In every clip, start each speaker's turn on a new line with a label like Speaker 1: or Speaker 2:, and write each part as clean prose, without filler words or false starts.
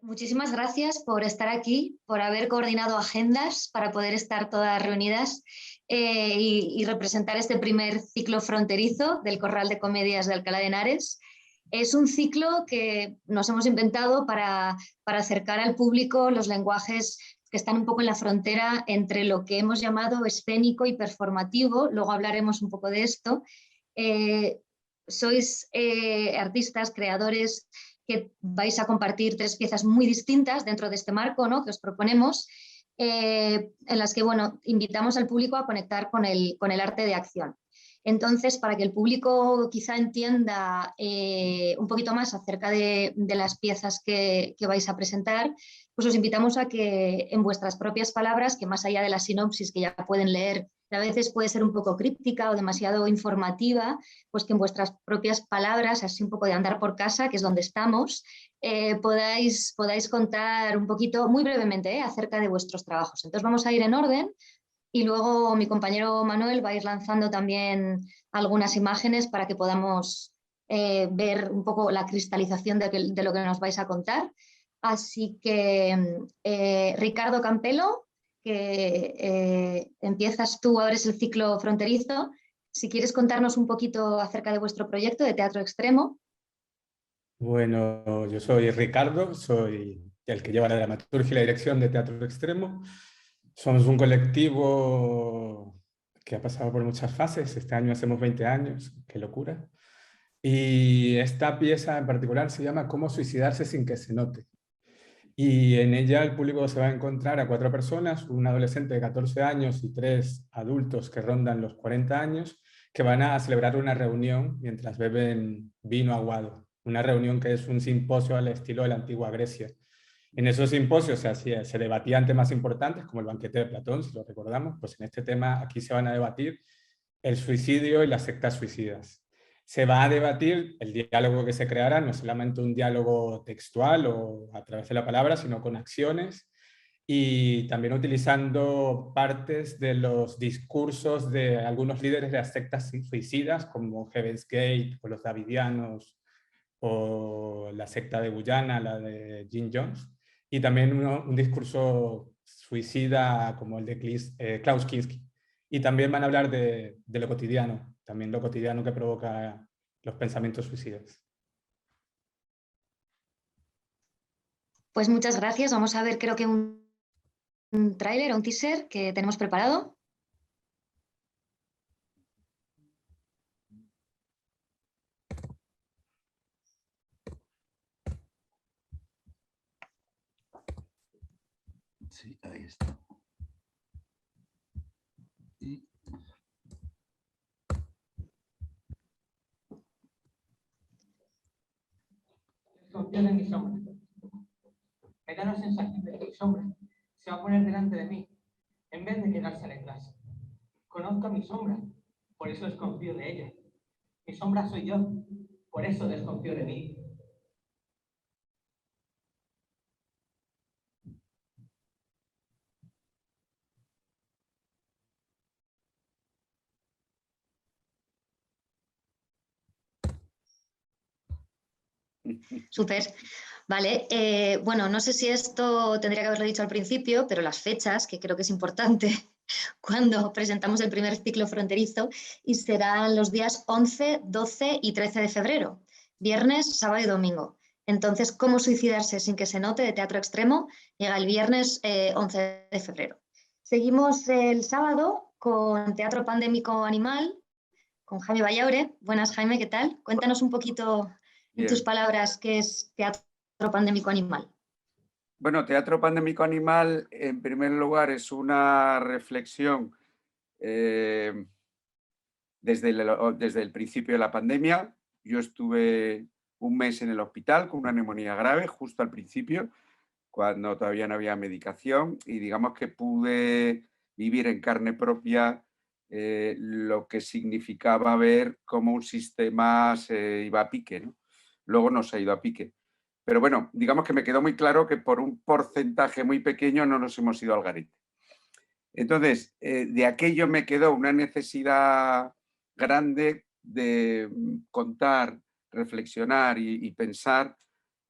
Speaker 1: Muchísimas gracias por estar aquí, por haber coordinado agendas para poder estar todas reunidas y representar este primer ciclo fronterizo del Corral de Comedias de Alcalá de Henares. Es un ciclo que nos hemos inventado para acercar al público los lenguajes que están un poco en la frontera entre lo que hemos llamado escénico y performativo. Luego hablaremos un poco de esto. Sois artistas, creadores, que vais a compartir 3 piezas muy distintas dentro de este marco, ¿no?, que os proponemos, en las que, bueno, invitamos al público a conectar con el arte de acción. Entonces, para que el público quizá entienda un poquito más acerca de las piezas que vais a presentar, pues os invitamos a que en vuestras propias palabras, que más allá de la sinopsis que ya pueden leer, que a veces puede ser un poco críptica o demasiado informativa, pues que en vuestras propias palabras, así un poco de andar por casa, que es donde estamos, podáis contar un poquito, muy brevemente, acerca de vuestros trabajos. Entonces vamos a ir en orden y luego mi compañero Manuel va a ir lanzando también algunas imágenes para que podamos ver un poco la cristalización de lo que nos vais a contar. Así que Ricardo Campelo, que empiezas tú, abres el ciclo fronterizo. Si quieres contarnos un poquito acerca de vuestro proyecto de teatro extremo.
Speaker 2: Bueno, yo soy Ricardo, soy el que lleva la dramaturgia y la dirección de Teatro Extremo. Somos un colectivo que ha pasado por muchas fases. Este año hacemos 20 años, qué locura. Y esta pieza en particular se llama Cómo suicidarse sin que se note. Y en ella el público se va a encontrar a 4 personas, un adolescente de 14 años y 3 adultos que rondan los 40 años, que van a celebrar una reunión mientras beben vino aguado. Una reunión que es un simposio al estilo de la antigua Grecia. En esos simposios se debatían temas importantes como el banquete de Platón, si lo recordamos. Pues en este tema aquí se van a debatir el suicidio y las sectas suicidas. Se va a debatir el diálogo que se creará, no solamente un diálogo textual o a través de la palabra, sino con acciones y también utilizando partes de los discursos de algunos líderes de las sectas suicidas, como Heaven's Gate o los Davidianos o la secta de Guyana, la de Jim Jones, y también un discurso suicida como el de Klaus Kinski. Y también van a hablar de lo cotidiano, también lo cotidiano que provoca los pensamientos suicidas.
Speaker 1: Pues muchas gracias. Vamos a ver, creo que un tráiler o un teaser que tenemos preparado.
Speaker 3: Sí, ahí está. Y...
Speaker 4: Desconfío de mi sombra. Me da la sensación de que mi sombra se va a poner delante de mí en vez de quedarse detrás. Conozco a mi sombra, por eso desconfío de ella. Mi sombra soy yo, por eso desconfío de mí.
Speaker 1: Súper. Vale, bueno, no sé si esto tendría que haberlo dicho al principio, pero las fechas, que creo que es importante cuando presentamos el primer ciclo fronterizo, y serán los días 11, 12 y 13 de febrero, viernes, sábado y domingo. Entonces, ¿cómo suicidarse sin que se note?, de teatro extremo, llega el viernes 11 de febrero. Seguimos el sábado con Teatro Pandémico Animal, con Jaime Vallaure. Buenas, Jaime, ¿qué tal? Cuéntanos un poquito en tus palabras qué es Teatro Pandémico Animal.
Speaker 3: Bueno, Teatro Pandémico Animal, en primer lugar, es una reflexión desde el principio de la pandemia. Yo estuve un mes en el hospital con una neumonía grave, justo al principio, cuando todavía no había medicación, y digamos que pude vivir en carne propia lo que significaba ver cómo un sistema se iba a pique, ¿no? Luego no se ha ido a pique. Pero bueno, digamos que me quedó muy claro que por un porcentaje muy pequeño no nos hemos ido al garete. Entonces, de aquello me quedó una necesidad grande de contar, reflexionar y pensar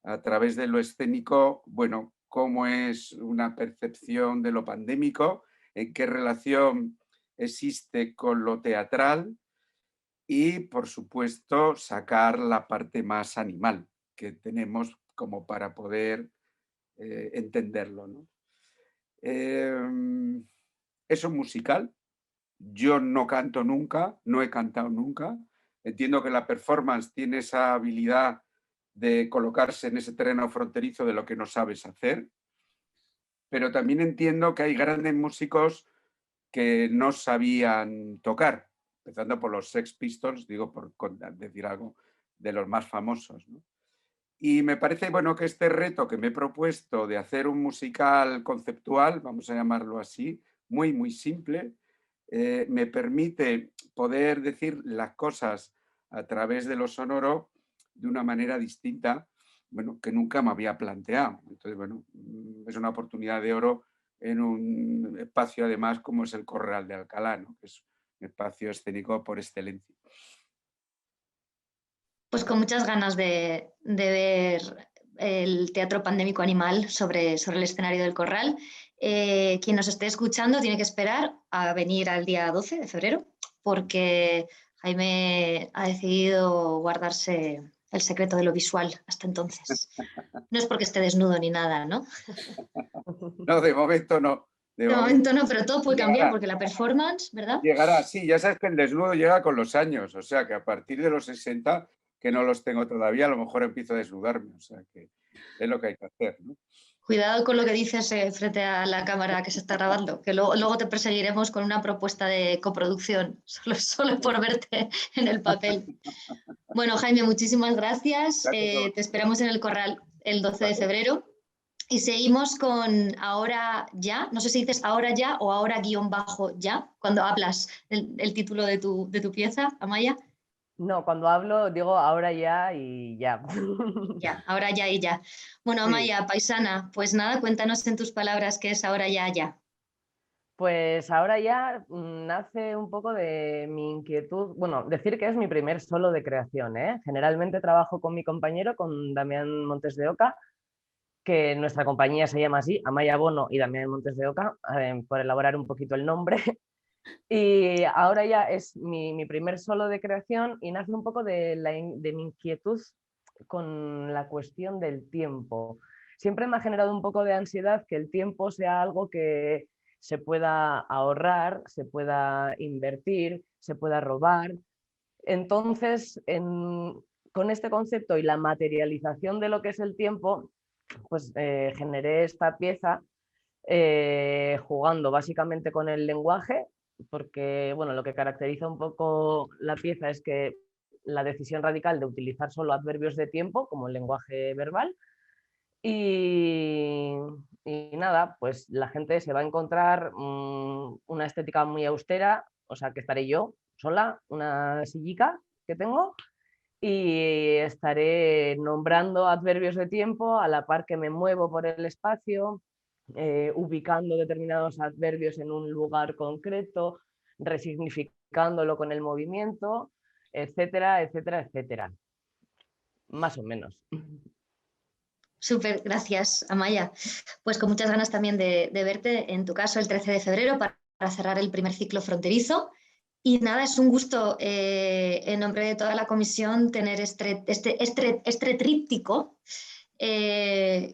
Speaker 3: a través de lo escénico, bueno, cómo es una percepción de lo pandémico, en qué relación existe con lo teatral y, por supuesto, sacar la parte más animal que tenemos como para poder entenderlo, ¿no? Es un musical. Yo no canto nunca, no he cantado nunca. Entiendo que la performance tiene esa habilidad de colocarse en ese terreno fronterizo de lo que no sabes hacer, pero también entiendo que hay grandes músicos que no sabían tocar, empezando por los Sex Pistols, digo por decir algo de los más famosos, ¿no? Y me parece, bueno, que este reto que me he propuesto de hacer un musical conceptual, vamos a llamarlo así, muy, muy simple, me permite poder decir las cosas a través de lo sonoro de una manera distinta, bueno, que nunca me había planteado. Entonces, bueno, es una oportunidad de oro en un espacio además como es el Corral de Alcalá, ¿no? Que es un espacio escénico por excelencia.
Speaker 1: Pues con muchas ganas de ver el teatro pandémico animal sobre el escenario del Corral. Quien nos esté escuchando tiene que esperar a venir al día 12 de febrero, porque Jaime ha decidido guardarse el secreto de lo visual hasta entonces. No es porque esté desnudo ni nada, ¿no?
Speaker 3: No, de momento no.
Speaker 1: De momento no, pero todo puede cambiar porque la performance, ¿verdad?
Speaker 3: Llegará, sí, ya sabes que el desnudo llega con los años, o sea que a partir de los 60, que no los tengo todavía, a lo mejor empiezo a desnudarme, o sea que es lo que hay que hacer, ¿no?
Speaker 1: Cuidado con lo que dices frente a la cámara que se está grabando, que luego te perseguiremos con una propuesta de coproducción, solo por verte en el papel. Bueno, Jaime, muchísimas gracias. Te esperamos en el Corral el 12 de febrero. Y seguimos con Ahora Ya. No sé si dices Ahora Ya o Ahora guión bajo ya, cuando hablas el título de tu pieza, Amaya.
Speaker 5: No, cuando hablo digo ahora ya y ya.
Speaker 1: Ya, ahora ya y ya. Bueno,
Speaker 5: Sí.
Speaker 1: Amaya, paisana, pues nada, cuéntanos en tus palabras qué es Ahora Ya ya.
Speaker 5: Pues ahora ya nace un poco de mi inquietud, bueno, decir que es mi primer solo de creación, ¿eh? Generalmente trabajo con mi compañero, con Damián Montes de Oca, que nuestra compañía se llama así, Amaya Bono y Damián Montes de Oca, por elaborar un poquito el nombre. Y ahora ya es mi primer solo de creación y nace un poco de mi inquietud con la cuestión del tiempo. Siempre me ha generado un poco de ansiedad que el tiempo sea algo que se pueda ahorrar, se pueda invertir, se pueda robar. Entonces, con este concepto y la materialización de lo que es el tiempo, pues generé esta pieza jugando básicamente con el lenguaje, porque bueno, lo que caracteriza un poco la pieza es que la decisión radical de utilizar solo adverbios de tiempo como el lenguaje verbal y, y nada, pues la gente se va a encontrar una estética muy austera, o sea que estaré yo sola, una sillica que tengo y estaré nombrando adverbios de tiempo a la par que me muevo por el espacio, ubicando determinados adverbios en un lugar concreto, resignificándolo con el movimiento, etcétera, etcétera, etcétera. Más o menos.
Speaker 1: Súper, gracias, Amaya. Pues con muchas ganas también de verte, en tu caso, el 13 de febrero para cerrar el primer ciclo fronterizo. Y nada, es un gusto en nombre de toda la comisión tener este tríptico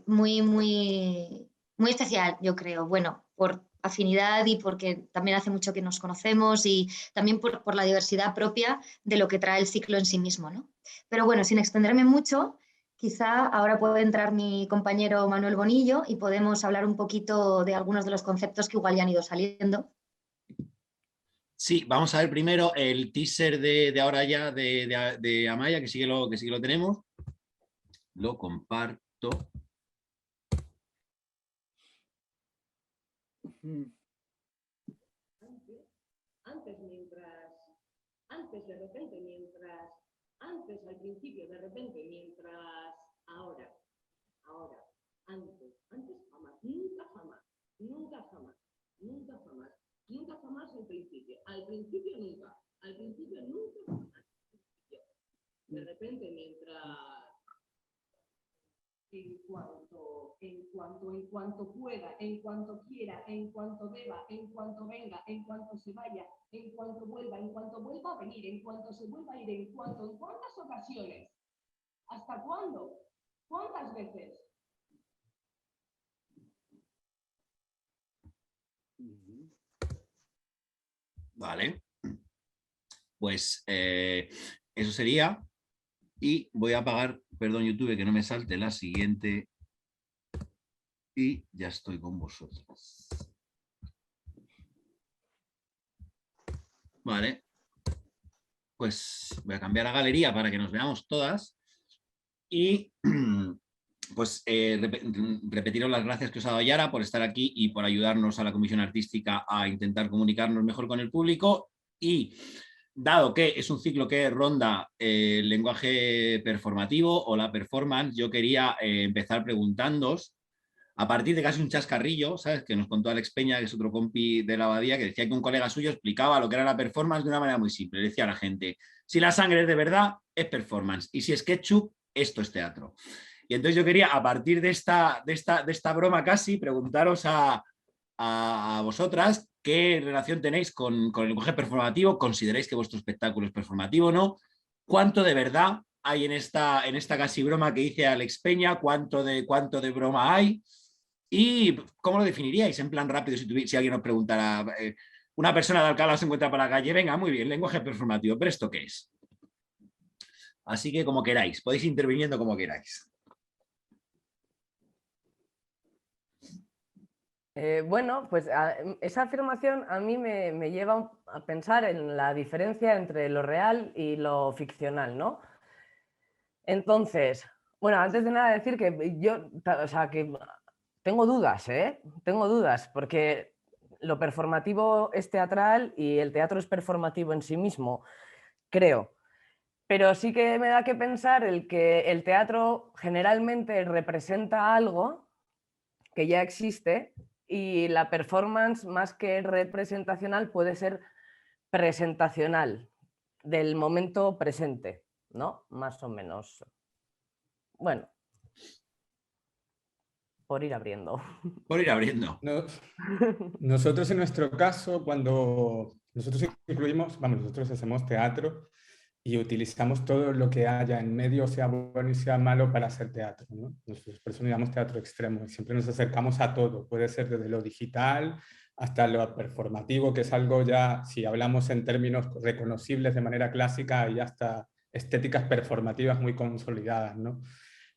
Speaker 1: muy, muy, muy especial, yo creo. Bueno, por afinidad y porque también hace mucho que nos conocemos y también por la diversidad propia de lo que trae el ciclo en sí mismo, ¿no? Pero bueno, sin extenderme mucho, quizá ahora puede entrar mi compañero Manuel Bonillo y podemos hablar un poquito de algunos de los conceptos que igual ya han ido saliendo.
Speaker 6: Sí, vamos a ver primero el teaser de ahora ya de Amaya, que sí que lo tenemos. Lo comparto.
Speaker 5: Antes, de repente, mientras, antes, al principio, de repente, mientras, ahora, antes, jamás, nunca jamás, nunca jamás, nunca jamás, nunca jamás al principio nunca, jamás, de repente, mientras,
Speaker 7: en cuanto pueda, en cuanto quiera, en cuanto deba, en cuanto venga, en cuanto se vaya, en cuanto vuelva a venir, en cuanto se vuelva a ir, en cuántas ocasiones, ¿hasta cuándo? ¿Cuántas veces?
Speaker 6: Vale. Pues eso sería. Y voy a apagar, perdón YouTube, que no me salte la siguiente. Y ya estoy con vosotros. Vale. Pues voy a cambiar a galería para que nos veamos todas. Y pues repetiros las gracias que os ha dado Yara por estar aquí y por ayudarnos a la Comisión Artística a intentar comunicarnos mejor con el público. Y dado que es un ciclo que ronda el lenguaje performativo o la performance, yo quería empezar preguntándoos, a partir de casi un chascarrillo, ¿sabes? Que nos contó Alex Peña, que es otro compi de la Abadía, que decía que un colega suyo explicaba lo que era la performance de una manera muy simple. Le decía a la gente, si la sangre es de verdad, es performance. Y si es ketchup, esto es teatro. Y entonces yo quería, a partir de esta broma casi, preguntaros a vosotras qué relación tenéis con el lenguaje performativo, consideráis que vuestro espectáculo es performativo o no, cuánto de verdad hay en esta casi broma que dice Alex Peña, cuánto de broma hay y cómo lo definiríais en plan rápido si alguien os preguntara, una persona de Alcalá se encuentra para la calle, venga, muy bien, lenguaje performativo, pero ¿esto qué es? Así que como queráis, podéis ir interviniendo como queráis.
Speaker 5: Bueno, pues esa afirmación a mí me lleva a pensar en la diferencia entre lo real y lo ficcional, ¿no? Entonces, bueno, antes de nada decir que yo, o sea, que tengo dudas, ¿eh? Tengo dudas, porque lo performativo es teatral y el teatro es performativo en sí mismo, creo. Pero sí que me da que pensar el que el teatro generalmente representa algo que ya existe y la performance, más que representacional, puede ser presentacional del momento presente, ¿no? Más o menos. Bueno, por ir abriendo.
Speaker 6: Por ir abriendo.
Speaker 2: No, nosotros en nuestro caso, cuando nosotros incluimos, vamos, nosotros hacemos teatro y utilizamos todo lo que haya en medio, sea bueno y sea malo, para hacer teatro, ¿no? Nosotros por eso llamamos teatro extremo y siempre nos acercamos a todo, puede ser desde lo digital hasta lo performativo, que es algo ya, si hablamos en términos reconocibles de manera clásica, y hasta estéticas performativas muy consolidadas, ¿no?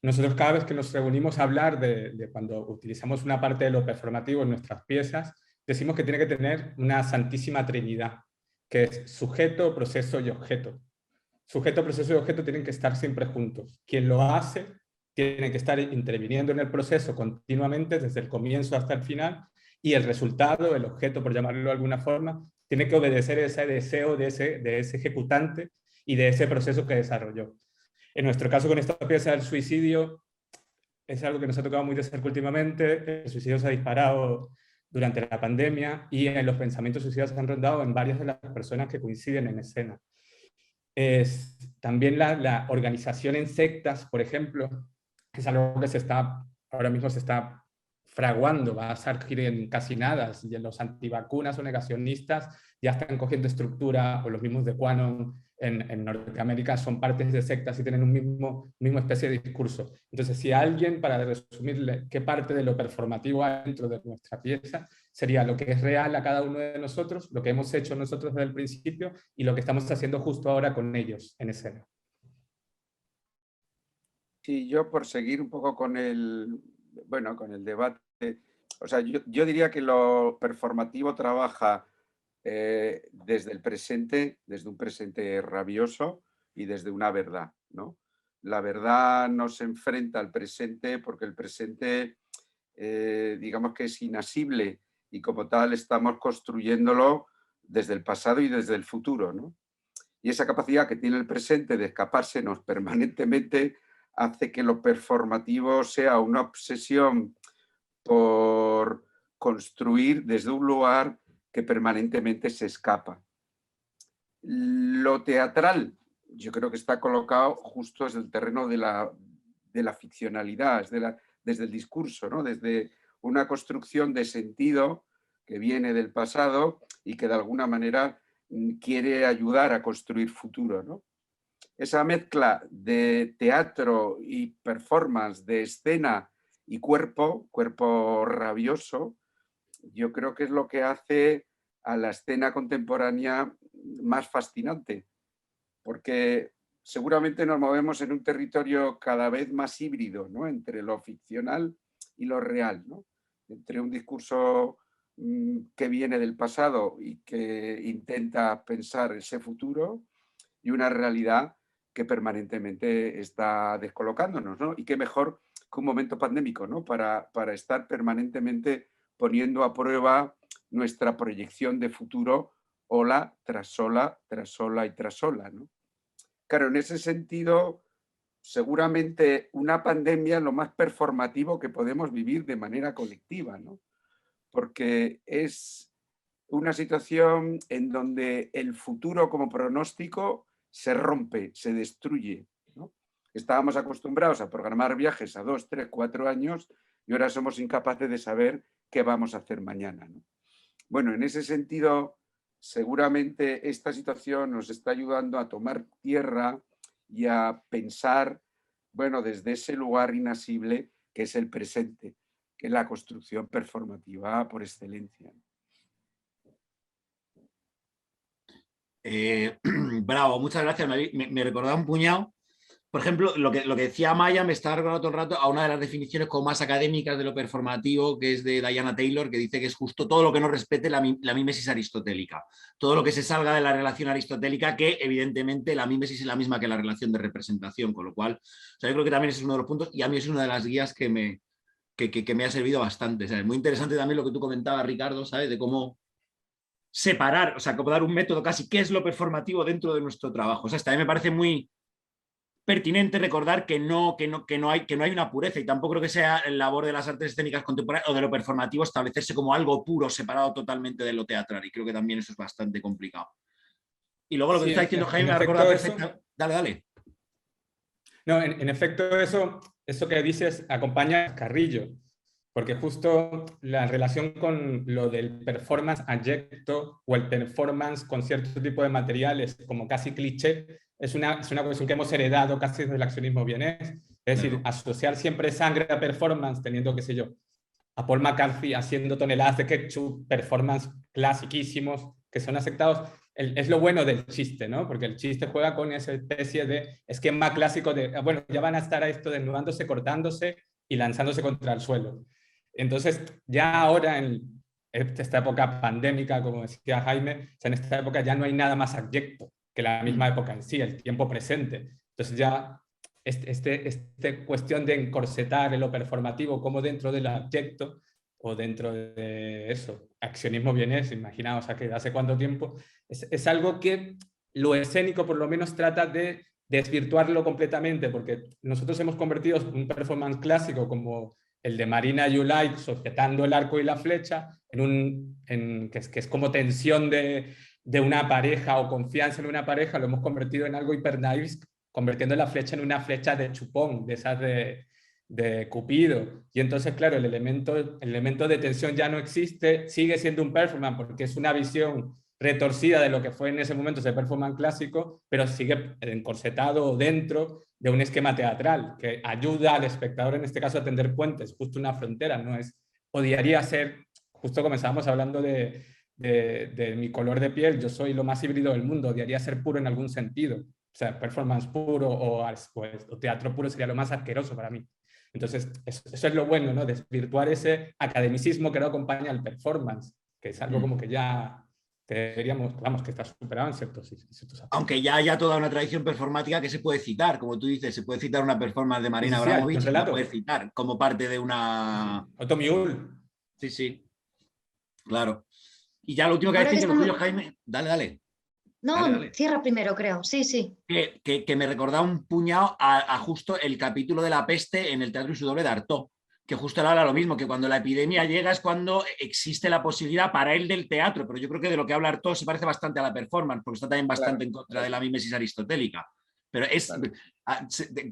Speaker 2: Nosotros cada vez que nos reunimos a hablar de cuando utilizamos una parte de lo performativo en nuestras piezas, decimos que tiene que tener una santísima trinidad, que es sujeto, proceso y objeto. Sujeto, proceso y objeto tienen que estar siempre juntos. Quien lo hace tiene que estar interviniendo en el proceso continuamente, desde el comienzo hasta el final, y el resultado, el objeto, por llamarlo de alguna forma, tiene que obedecer ese deseo de ese ejecutante y de ese proceso que desarrolló. En nuestro caso, con esta pieza del suicidio, es algo que nos ha tocado muy de cerca últimamente. El suicidio se ha disparado durante la pandemia y los pensamientos suicidas se han rondado en varias de las personas que coinciden en escena. También la organización en sectas, por ejemplo, es algo que ahora mismo se está fraguando, va a surgir en casi nada. Y los antivacunas o negacionistas ya están cogiendo estructura, o los mismos de QAnon en Norteamérica son partes de sectas y tienen un mismo especie de discurso. Entonces, si alguien, para resumirle qué parte de lo performativo hay dentro de nuestra pieza, sería lo que es real a cada uno de nosotros, lo que hemos hecho nosotros desde el principio y lo que estamos haciendo justo ahora con ellos en escena.
Speaker 3: Sí, yo por seguir un poco con el debate, o sea, yo diría que lo performativo trabaja desde el presente, desde un presente rabioso y desde una verdad, ¿no? La verdad nos enfrenta al presente porque el presente, digamos que es inasible y como tal estamos construyéndolo desde el pasado y desde el futuro, ¿no? Y esa capacidad que tiene el presente de escapársenos permanentemente hace que lo performativo sea una obsesión por construir desde un lugar que permanentemente se escapa. Lo teatral, yo creo que está colocado justo desde el terreno de la ficcionalidad, desde el discurso, ¿no? Desde una construcción de sentido que viene del pasado y que de alguna manera quiere ayudar a construir futuro, ¿no? Esa mezcla de teatro y performance, de escena y cuerpo rabioso, yo creo que es lo que hace a la escena contemporánea más fascinante, porque seguramente nos movemos en un territorio cada vez más híbrido, ¿no? Entre lo ficcional y lo real, ¿no? Entre un discurso que viene del pasado y que intenta pensar ese futuro y una realidad que permanentemente está descolocándonos, ¿no? Y qué mejor que un momento pandémico, ¿no? Para estar permanentemente poniendo a prueba nuestra proyección de futuro ola tras ola, tras ola y tras ola, ¿no? Claro, en ese sentido, seguramente una pandemia es lo más performativo que podemos vivir de manera colectiva, ¿no? Porque es una situación en donde el futuro como pronóstico se rompe, se destruye, ¿no? Estábamos acostumbrados a programar viajes a 2, 3, 4 años y ahora somos incapaces de saber qué vamos a hacer mañana, ¿no? Bueno, en ese sentido, seguramente esta situación nos está ayudando a tomar tierra y a pensar, bueno, desde ese lugar inasible que es el presente, que es la construcción performativa por excelencia.
Speaker 6: Bravo, muchas gracias. Me recordaba un puñado. Por ejemplo, lo que decía Maya me estaba recordando todo el rato a una de las definiciones como más académicas de lo performativo, que es de Diana Taylor, que dice que es justo todo lo que no respete la mímesis aristotélica. Todo lo que se salga de la relación aristotélica, que evidentemente la mímesis es la misma que la relación de representación, con lo cual, o sea, yo creo que también ese es uno de los puntos y a mí es una de las guías que me ha servido bastante. ¿Sabes? Muy interesante también lo que tú comentabas, Ricardo, ¿sabes? De cómo separar, o sea, como dar un método casi, ¿qué es lo performativo dentro de nuestro trabajo? O sea, también me parece muy pertinente recordar que no hay una pureza y tampoco creo que sea labor de las artes escénicas contemporáneas o de lo performativo establecerse como algo puro, separado totalmente de lo teatral, y creo que también eso es bastante complicado. Y luego lo que
Speaker 2: Sí,
Speaker 6: está diciendo Jaime me recuerda perfectamente. Dale.
Speaker 2: No, en efecto, eso que dices acompaña a Carrillo, porque justo la relación con lo del performance abyecto o el performance con cierto tipo de materiales como casi cliché es una cuestión que hemos heredado casi desde el accionismo vienés. Es decir, asociar siempre sangre a performance, teniendo, qué sé yo, a Paul McCarthy haciendo toneladas de ketchup, performance clasiquísimos que son aceptados. Es lo bueno del chiste, ¿no? Porque el chiste juega con esa especie de esquema clásico de, bueno, ya van a estar a esto desnudándose, cortándose y lanzándose contra el suelo. Entonces, ya ahora en esta época pandémica, como decía Jaime, o sea, en esta época ya no hay nada más abyecto que la misma época en sí, el tiempo presente. Entonces ya esta cuestión de encorsetar lo performativo como dentro del abyecto o dentro de eso, accionismo vienés, imaginaos hace cuánto tiempo, es algo que lo escénico por lo menos trata de desvirtuarlo completamente, porque nosotros hemos convertido un performance clásico como el de Marina You Like, sujetando el arco y la flecha, que es como tensión de una pareja o confianza en una pareja, lo hemos convertido en algo hiper naive, convirtiendo la flecha en una flecha de chupón, de esas de Cupido. Y entonces, claro, el elemento de tensión ya no existe, sigue siendo un performance porque es una visión retorcida de lo que fue en ese momento ese performance clásico, pero sigue encorsetado dentro de un esquema teatral que ayuda al espectador, en este caso, a tender puentes, justo una frontera, no es, odiaría ser, justo comenzábamos hablando de mi color de piel, yo soy lo más híbrido del mundo, odiaría ser puro en algún sentido, o sea, performance puro o teatro puro sería lo más asqueroso para mí. Entonces, eso es lo bueno, ¿no? Desvirtuar ese academicismo que no acompaña al performance, que es algo como que ya deberíamos, vamos, que está superado en ciertos aspectos.
Speaker 6: Aunque ya haya toda una tradición performática que se puede citar, como tú dices, se puede citar una performance de Marina Abramovich, se la puede citar como parte de una...
Speaker 2: Otto Miul.
Speaker 6: Sí, claro. Y ya lo último que decir, que Jaime, dale.
Speaker 1: No,
Speaker 6: dale.
Speaker 1: Cierra primero, creo. Sí.
Speaker 6: Que me recordaba un puñado a justo el capítulo de la peste en el Teatro Isidore de Artaud, que justo él habla lo mismo, que cuando la epidemia llega es cuando existe la posibilidad para él del teatro, pero yo creo que de lo que habla Artaud se parece bastante a la performance, porque está también bastante en contra de la mímesis aristotélica. pero es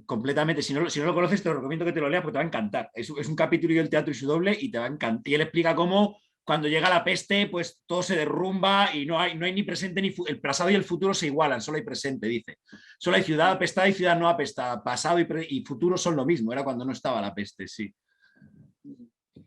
Speaker 6: completamente, si no lo conoces te lo recomiendo que te lo leas porque te va a encantar. Es un capítulo del teatro y su doble y te va a encantar. Y él explica cómo cuando llega la peste pues todo se derrumba y no hay ni presente ni el pasado y el futuro se igualan, solo hay presente, dice. Solo hay ciudad apestada y ciudad no apestada. Pasado y futuro son lo mismo, era cuando no estaba la peste, sí.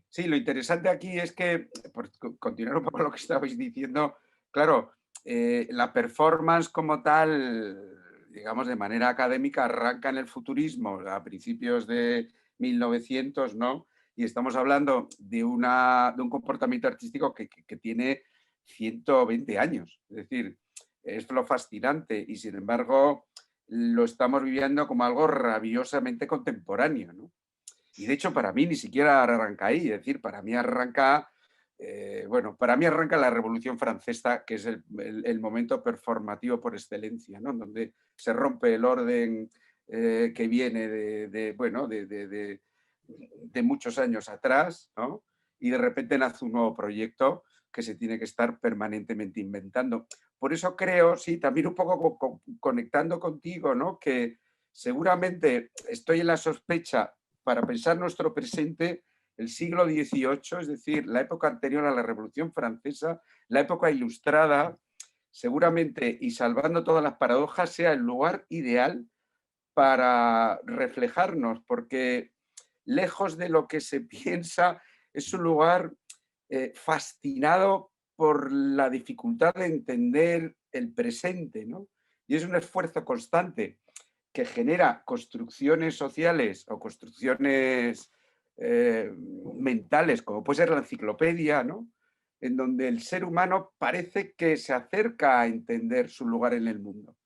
Speaker 3: Sí, lo interesante aquí es que, por continuar un poco lo que estabais diciendo, claro, la performance como tal, digamos, de manera académica, arranca en el futurismo a principios de 1900, ¿no? Y estamos hablando de un comportamiento artístico que tiene 120 años. Es decir, es lo fascinante y, sin embargo, lo estamos viviendo como algo rabiosamente contemporáneo, ¿no? Y de hecho, para mí ni siquiera arranca ahí, es decir, para mí arranca, para mí arranca la Revolución Francesa, que es el momento performativo por excelencia, ¿no? Donde se rompe el orden que viene de muchos años atrás, ¿no? Y de repente nace un nuevo proyecto que se tiene que estar permanentemente inventando. Por eso creo, sí, también un poco conectando contigo, ¿no? Que seguramente estoy en la sospecha, para pensar nuestro presente, el siglo XVIII, es decir, la época anterior a la Revolución Francesa, la época ilustrada, seguramente, y salvando todas las paradojas, sea el lugar ideal para reflejarnos, porque lejos de lo que se piensa, es un lugar fascinado por la dificultad de entender el presente, ¿no? Y es un esfuerzo constante que genera construcciones sociales o construcciones mentales, como puede ser la enciclopedia, ¿no? En donde el ser humano parece que se acerca a entender su lugar en el mundo.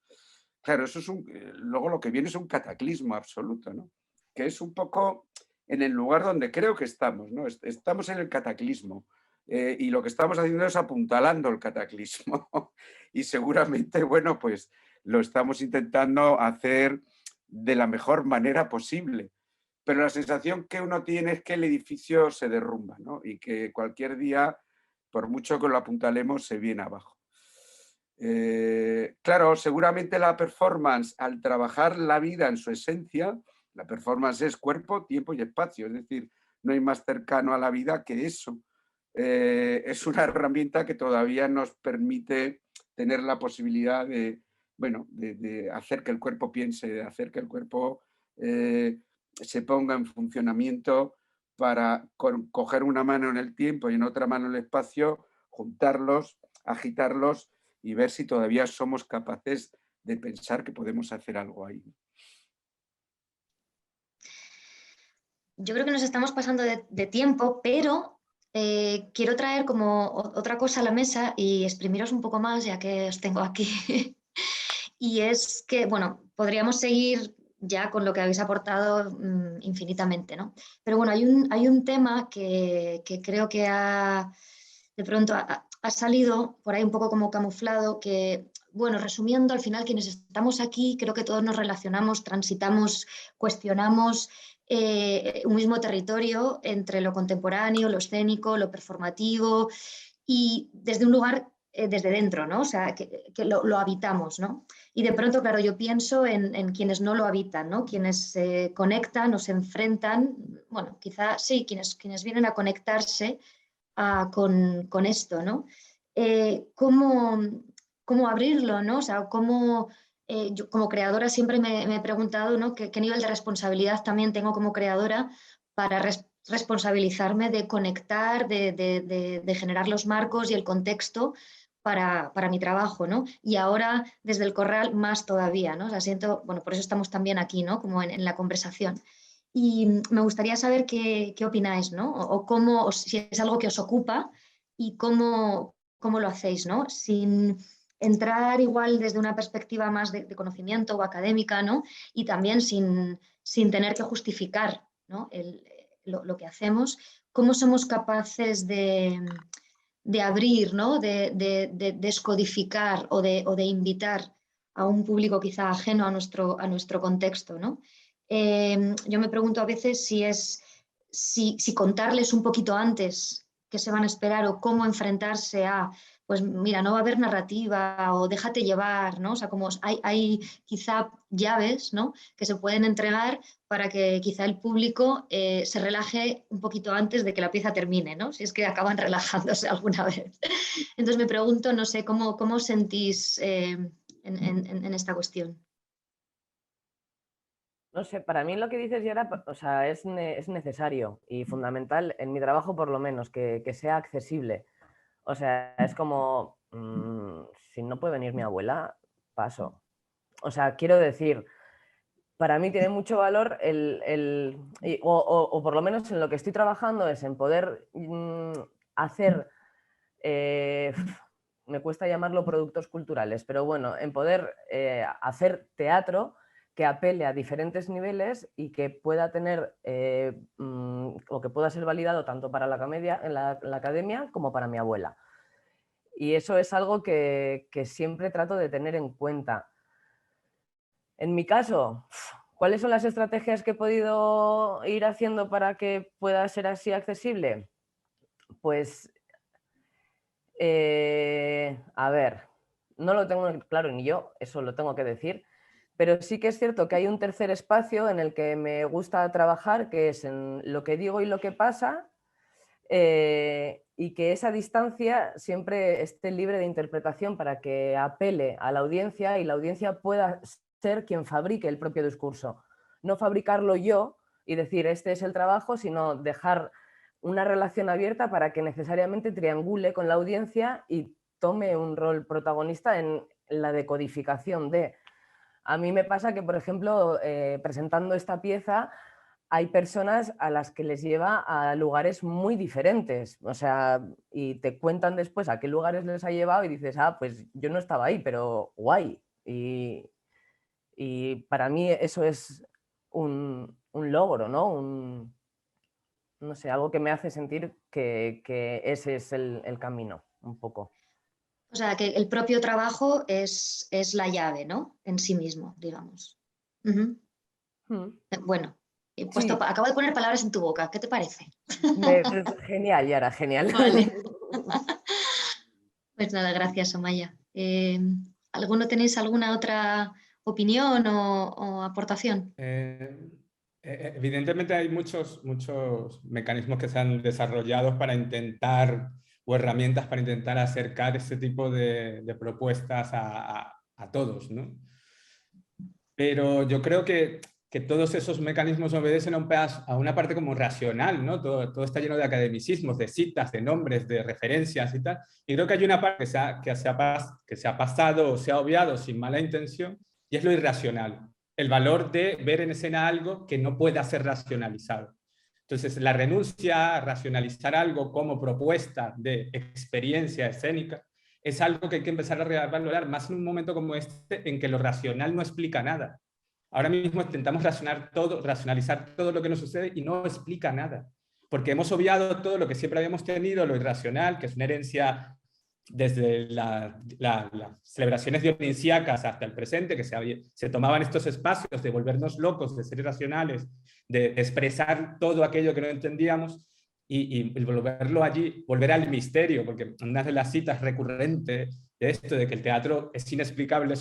Speaker 3: Claro, eso es luego lo que viene es un cataclismo absoluto, ¿no? Que es un poco en el lugar donde creo que estamos, ¿no? Estamos en el cataclismo y lo que estamos haciendo es apuntalando el cataclismo y seguramente, bueno, pues lo estamos intentando hacer de la mejor manera posible. Pero la sensación que uno tiene es que el edificio se derrumba, ¿no? Y que cualquier día, por mucho que lo apuntalemos, se viene abajo. Claro, seguramente la performance, al trabajar la vida en su esencia, la performance es cuerpo, tiempo y espacio, es decir, no hay más cercano a la vida que eso. Es una herramienta que todavía nos permite tener la posibilidad de hacer que el cuerpo piense, de hacer que el cuerpo se ponga en funcionamiento para coger una mano en el tiempo y en otra mano en el espacio, juntarlos, agitarlos y ver si todavía somos capaces de pensar que podemos hacer algo ahí.
Speaker 1: Yo creo que nos estamos pasando de tiempo, pero quiero traer como otra cosa a la mesa y exprimiros un poco más, ya que os tengo aquí. Y es que, bueno, podríamos seguir ya con lo que habéis aportado infinitamente, ¿no? Pero bueno, hay un tema que creo que de pronto ha salido por ahí un poco como camuflado, que, bueno, resumiendo, al final quienes estamos aquí, creo que todos nos relacionamos, transitamos, cuestionamos un mismo territorio entre lo contemporáneo, lo escénico, lo performativo y desde un lugar, desde dentro, ¿no? O sea, que lo habitamos, ¿no? Y de pronto, claro, yo pienso en quienes no lo habitan, ¿no? Quienes se conectan o se enfrentan, bueno, quizá sí, quienes vienen a conectarse con esto, ¿no? ¿Cómo abrirlo, ¿no? O sea, yo como creadora siempre me he preguntado, ¿no? ¿Qué nivel de responsabilidad también tengo como creadora para responsabilizarme de conectar, de generar los marcos y el contexto para mi trabajo, ¿no? Y ahora desde el Corral más todavía, ¿no? O sea, siento, bueno, por eso estamos también aquí, ¿no? Como en la conversación. Y me gustaría saber qué opináis, ¿no? O si es algo que os ocupa y cómo lo hacéis, ¿no? Sin entrar igual desde una perspectiva más de conocimiento o académica, ¿no? Y también sin tener que justificar, ¿no? Lo que hacemos, cómo somos capaces de abrir, ¿no? de descodificar o de invitar a un público quizá ajeno a nuestro contexto, ¿no? Yo me pregunto a veces si contarles un poquito antes qué se van a esperar o cómo enfrentarse a, pues mira, no va a haber narrativa o déjate llevar, ¿no? O sea, como hay quizá llaves, ¿no?, que se pueden entregar para que quizá el público se relaje un poquito antes de que la pieza termine, ¿no? Si es que acaban relajándose alguna vez. Entonces me pregunto, no sé, ¿cómo sentís en esta cuestión?
Speaker 5: No sé, para mí lo que dices, Yara, o sea, es necesario y fundamental en mi trabajo, por lo menos, que sea accesible. O sea, es como, si no puede venir mi abuela, paso. O sea, quiero decir, para mí tiene mucho valor o por lo menos en lo que estoy trabajando es en poder hacer, me cuesta llamarlo productos culturales, pero bueno, en poder hacer teatro que apele a diferentes niveles y que pueda tener o que pueda ser validado tanto para la academia como para mi abuela. Y eso es algo que siempre trato de tener en cuenta. En mi caso, ¿cuáles son las estrategias que he podido ir haciendo para que pueda ser así accesible? Pues, a ver, no lo tengo claro ni yo, eso lo tengo que decir, pero sí que es cierto que hay un tercer espacio en el que me gusta trabajar, que es en lo que digo y lo que pasa, y que esa distancia siempre esté libre de interpretación para que apele a la audiencia y la audiencia pueda ser quien fabrique el propio discurso. No fabricarlo yo y decir este es el trabajo, sino dejar una relación abierta para que necesariamente triangule con la audiencia y tome un rol protagonista en la decodificación de... A mí me pasa que, por ejemplo, presentando esta pieza, hay personas a las que les lleva a lugares muy diferentes, o sea, y te cuentan después a qué lugares les ha llevado y dices, ah, pues yo no estaba ahí, pero guay. Y para mí eso es un logro, ¿no? No sé, algo que me hace sentir que ese es el camino, un poco.
Speaker 1: O sea, que el propio trabajo es la llave, ¿no?, en sí mismo, digamos. Bueno,
Speaker 5: Sí.
Speaker 1: acabo de poner palabras en tu boca, ¿qué te parece?
Speaker 5: Genial, Yara, genial.
Speaker 1: Vale. Pues nada, gracias, Amaya. ¿Alguno tenéis alguna otra opinión o aportación?
Speaker 2: Evidentemente hay muchos mecanismos que se han desarrollado para intentar, o herramientas para intentar acercar este tipo de propuestas a todos, ¿no? Pero yo creo que todos esos mecanismos obedecen a una parte como racional, ¿no? Todo está lleno de academicismos, de citas, de nombres, de referencias y tal. Y creo que hay una parte que se ha pasado o se ha obviado sin mala intención, y es lo irracional. El valor de ver en escena algo que no pueda ser racionalizado. Entonces, la renuncia a racionalizar algo como propuesta de experiencia escénica es algo que hay que empezar a valorar más en un momento como este, en que lo racional no explica nada. Ahora mismo intentamos racionalizar todo lo que nos sucede y no explica nada, porque hemos obviado todo lo que siempre habíamos tenido, lo irracional, que es una herencia desde las celebraciones dionisíacas hasta el presente, que se tomaban estos espacios de volvernos locos, de ser irracionales, de expresar todo aquello que no entendíamos y volverlo allí, volver al misterio, porque una de las citas recurrentes de esto, de que el teatro es inexplicable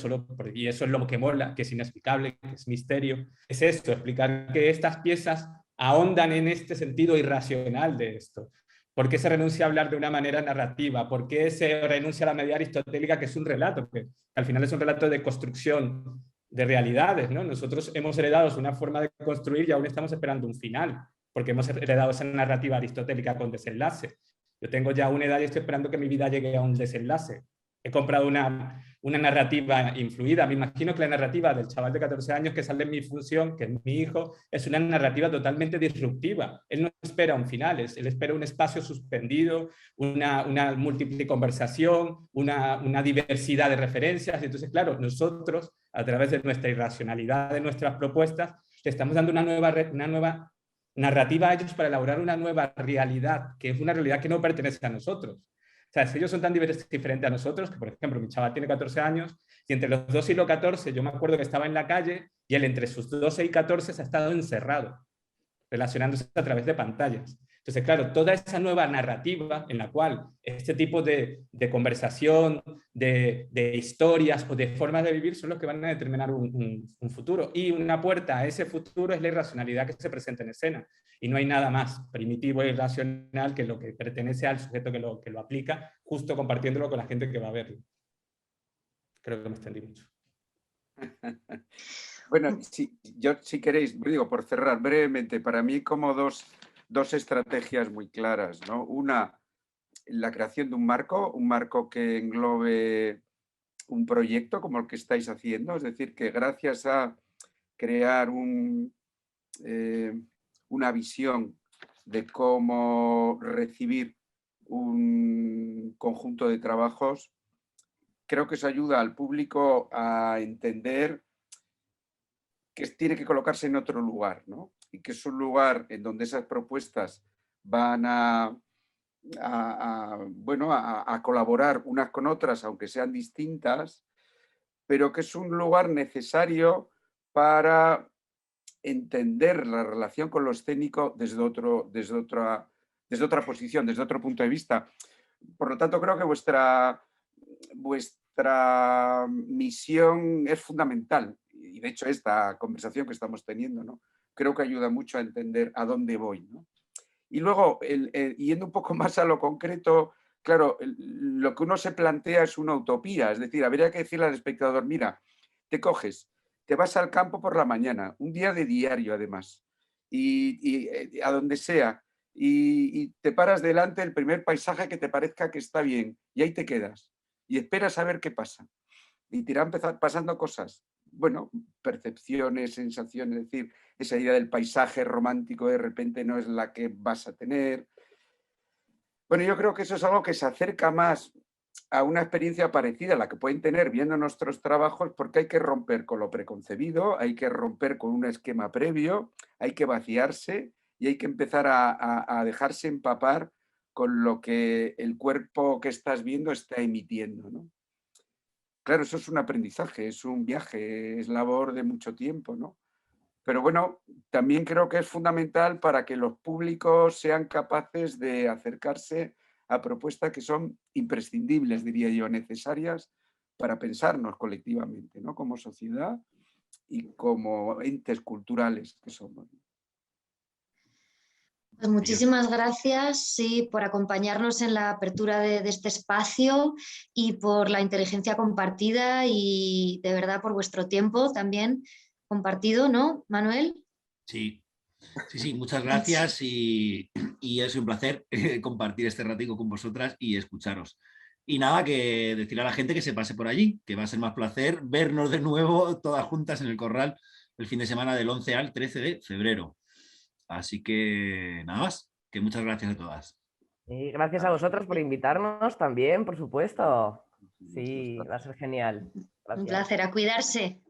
Speaker 2: y eso es lo que mola, que es inexplicable, que es misterio, es esto, explicar que estas piezas ahondan en este sentido irracional de esto. ¿Por qué se renuncia a hablar de una manera narrativa? ¿Por qué se renuncia a la medida aristotélica, que es un relato? Que al final es un relato de construcción de realidades, ¿no? Nosotros hemos heredado una forma de construir y aún estamos esperando un final, porque hemos heredado esa narrativa aristotélica con desenlace. Yo tengo ya una edad y estoy esperando que mi vida llegue a un desenlace. He comprado una narrativa influida. Me imagino que la narrativa del chaval de 14 años que sale en mi función, que es mi hijo, es una narrativa totalmente disruptiva. Él no espera un final, él espera un espacio suspendido, una múltiple conversación, una diversidad de referencias. Entonces, claro, nosotros, a través de nuestra irracionalidad, de nuestras propuestas, le estamos dando una nueva narrativa a ellos para elaborar una nueva realidad, que es una realidad que no pertenece a nosotros. O sea, si ellos son tan diferentes a nosotros, que por ejemplo mi chaval tiene 14 años y entre los 12 y los 14 yo me acuerdo que estaba en la calle y él entre sus 12 y 14 se ha estado encerrado, relacionándose a través de pantallas. Entonces, claro, toda esa nueva narrativa en la cual este tipo de conversación, de historias o de formas de vivir son los que van a determinar un futuro. Y una puerta a ese futuro es la irracionalidad que se presenta en escena. Y no hay nada más primitivo e irracional que lo que pertenece al sujeto que lo aplica, justo compartiéndolo con la gente que va a verlo. Creo que me extendí mucho.
Speaker 3: Bueno, yo si queréis, digo, por cerrar brevemente, para mí como dos estrategias muy claras, ¿no? Una, la creación de un marco que englobe un proyecto como el que estáis haciendo, es decir, que gracias a crear una visión de cómo recibir un conjunto de trabajos, creo que eso ayuda al público a entender que tiene que colocarse en otro lugar, ¿no? Y que es un lugar en donde esas propuestas van a colaborar unas con otras, aunque sean distintas, pero que es un lugar necesario para entender la relación con lo escénico desde otra posición, desde otro punto de vista. Por lo tanto, creo que vuestra misión es fundamental. Y de hecho, esta conversación que estamos teniendo, ¿no? Creo que ayuda mucho a entender a dónde voy, ¿no? Y luego, yendo un poco más a lo concreto, claro, lo que uno se plantea es una utopía. Es decir, habría que decirle al espectador, mira, te coges, te vas al campo por la mañana, un día de diario además, y a donde sea, y te paras delante del primer paisaje que te parezca que está bien, y ahí te quedas, y esperas a ver qué pasa. Y te irán pasando cosas, bueno, percepciones, sensaciones, es decir, esa idea del paisaje romántico de repente no es la que vas a tener. Bueno, yo creo que eso es algo que se acerca más a una experiencia parecida a la que pueden tener viendo nuestros trabajos, porque hay que romper con lo preconcebido, hay que romper con un esquema previo, hay que vaciarse y hay que empezar a dejarse empapar con lo que el cuerpo que estás viendo está emitiendo, ¿no? Claro, eso es un aprendizaje, es un viaje, es labor de mucho tiempo, ¿no? Pero bueno, también creo que es fundamental para que los públicos sean capaces de acercarse a propuestas que son imprescindibles, diría yo, necesarias para pensarnos colectivamente, ¿no? Como sociedad y como entes culturales que somos.
Speaker 1: Pues muchísimas gracias, sí, por acompañarnos en la apertura de este espacio y por la inteligencia compartida y de verdad por vuestro tiempo también compartido, ¿no, Manuel?
Speaker 6: Sí, muchas gracias y es un placer compartir este ratico con vosotras y escucharos. Y nada, que decir a la gente que se pase por allí, que va a ser más placer vernos de nuevo todas juntas en el Corral el fin de semana del 11 al 13 de febrero. Así que nada más, que muchas gracias a todas.
Speaker 5: Y gracias a vosotros por invitarnos también, por supuesto. Sí, va a ser genial. Gracias.
Speaker 1: Un placer, a cuidarse.